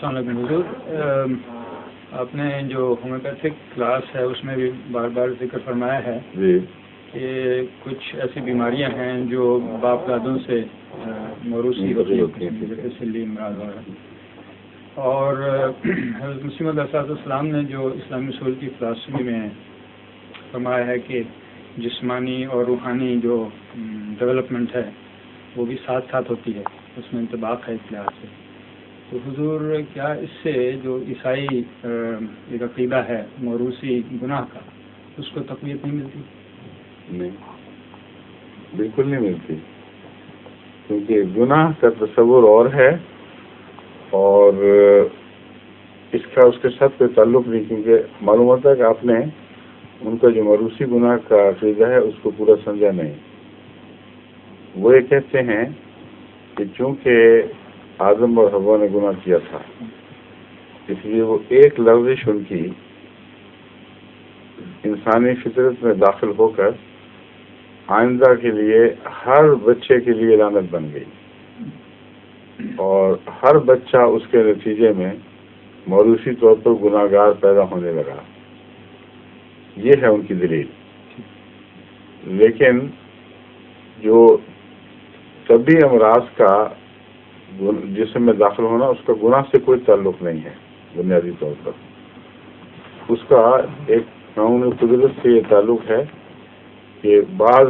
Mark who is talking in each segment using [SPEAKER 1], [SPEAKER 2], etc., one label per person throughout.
[SPEAKER 1] السلام علیکم حضور. آپ نے جو ہومیوپیتھک کلاس ہے اس میں بھی بار بار ذکر فرمایا ہے کہ کچھ ایسی بیماریاں ہیں جو باپ دادوں سے موروثی ہوتی ہیں جیسے لیم راز وغیرہ. اور حضرت مسیح موعود علیہ السلام نے جو اسلامی اصول کی فلاسفی میں فرمایا ہے کہ جسمانی اور روحانی جو ڈیولپمنٹ ہے وہ بھی ساتھ ساتھ ہوتی ہے، اس میں انطباق ہے اس لحاظ سے. تو حضور کیا اس سے جو عیسائی ایک عقیدہ ہے موروثی گناہ کا، اس کو تقویت نہیں ملتی؟
[SPEAKER 2] نہیں، بالکل نہیں ملتی، کیونکہ گناہ کا تصور اور ہے اور اس کا اس کے ساتھ کوئی تعلق نہیں. کیونکہ معلوم ہوتا ہے کہ آپ نے ان کا جو موروثی گناہ کا عقیدہ ہے اس کو پورا سمجھا نہیں. وہ یہ کہتے ہیں کہ چونکہ آدم اور حوا نے گناہ کیا تھا اس لیے وہ ایک لفظ ان کی انسانی فطرت میں داخل ہو کر آئندہ کے لیے ہر بچے کے لیے لعنت بن گئی، اور ہر بچہ اس کے نتیجے میں موروثی طور پر گناہ گار پیدا ہونے لگا. یہ ہے ان کی دلیل. لیکن جو طبی امراض کا جسم میں داخل ہونا اس کا گناہ سے کوئی تعلق نہیں ہے. بنیادی طور پر اس کا ایک قانون قدرت سے یہ تعلق ہے کہ بعض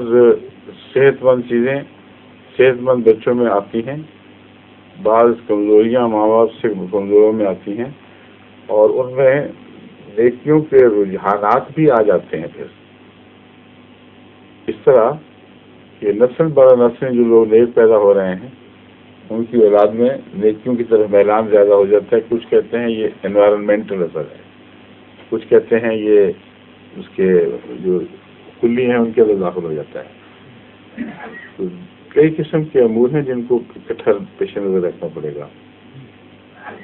[SPEAKER 2] صحت مند چیزیں صحت مند بچوں میں آتی ہیں، بعض کمزوریاں ماں باپ سے کمزوروں میں آتی ہیں، اور ان میں نیکیوں کے رجحانات بھی آ جاتے ہیں. پھر اس طرح کہ نسل برا نسل جو لوگ نیک پیدا ہو رہے ہیں ان کی اولاد میں نیکیوں کی طرف میلان زیادہ ہو جاتا ہے. کچھ کہتے ہیں یہ انوائرمنٹل اثر ہے، کچھ کہتے ہیں یہ اس کے جو کلی ہیں ان کے اندر داخل ہو جاتا ہے. تو کئی قسم کے امور ہیں جن کو اکٹھا پیش نظر رکھنا پڑے گا.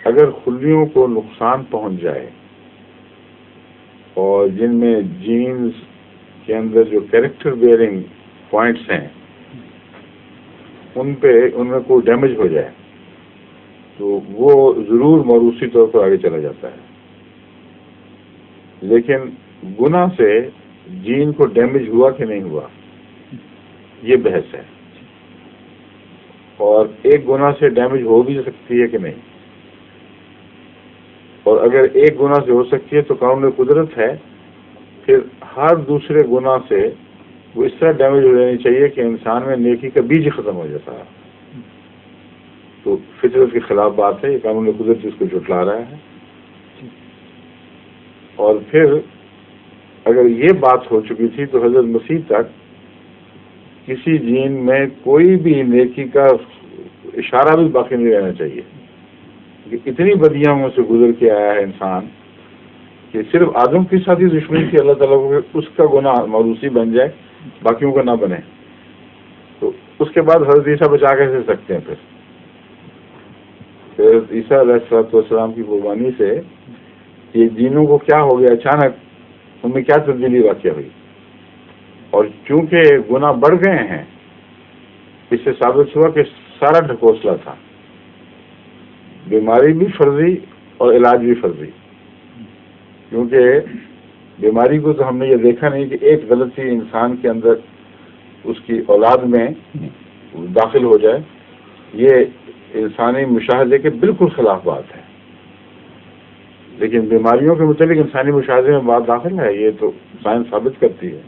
[SPEAKER 2] اگر خلیوں کو نقصان پہنچ جائے اور جن میں جینز کے اندر جو کیریکٹر بیئرنگ پوائنٹس ہیں ان میں کوئی ڈیمیج ہو جائے تو وہ ضرور موروثی طور پر آگے چلا جاتا ہے. لیکن گناہ سے جین کو ڈیمیج ہوا کہ نہیں ہوا یہ بحث ہے، اور ایک گناہ سے ڈیمیج ہو بھی سکتی ہے کہ نہیں. اور اگر ایک گناہ سے ہو سکتی ہے تو قانون قدرت ہے پھر ہر دوسرے گناہ سے وہ اس طرح ڈیمیج ہو جانی چاہیے کہ انسان میں نیکی کا بیج ختم ہو جاتا ہے. تو فطرت کے خلاف بات ہے، یہ قانون قدرت اس کو جھٹلا رہا ہے. اور پھر اگر یہ بات ہو چکی تھی تو حضرت مسیح تک کسی جین میں کوئی بھی نیکی کا اشارہ بھی باقی نہیں رہنا چاہیے. کہ اتنی بدیوں سے گزر کے آیا ہے انسان کہ صرف آدم کے ساتھ ہی دشمنی تھی اللہ تعالیٰ کو، اس کا گناہ موروثی بن جائے باقیوں کا نہ بنے، تو اس کے بعد حضرت عیسیٰ بچا کیسے سکتے ہیں؟ پھر حضرت عیسیٰ علیہ السلام کی قربانی سے یہ جینوں کو کیا ہو گیا اچانک، ان میں کیا تبدیلی واقع ہوئی. اور چونکہ گناہ بڑھ گئے ہیں اس سے ثابت ہوا کہ سارا ڈھکوسلا تھا، بیماری بھی فرضی اور علاج بھی فرضی. کیونکہ بیماری کو تو ہم نے یہ دیکھا نہیں کہ ایک غلطی انسان کے اندر اس کی اولاد میں داخل ہو جائے، یہ انسانی مشاہدے کے بالکل خلاف بات ہے. لیکن بیماریوں کے متعلق انسانی مشاہدے میں بات داخل ہے، یہ تو سائنس ثابت کرتی ہے.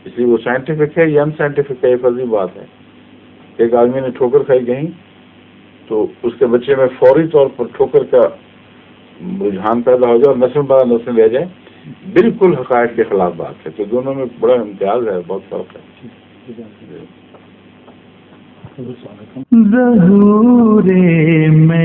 [SPEAKER 2] اس لیے وہ سائنٹیفک ہے یا ان سائنٹیفک ہے یہ فرضی بات ہے. ایک آدمی نے ٹھوکر کھائی کہیں تو اس کے بچے میں فوری طور پر ٹھوکر کا رجحان پیدا ہو جائے اور نسل بعد نسل رہ جائے، بالکل حقائق کے خلاف بات ہے. تو دونوں میں بڑا امتیاز ہے، بہت فرق ہے.
[SPEAKER 3] ظہور مہ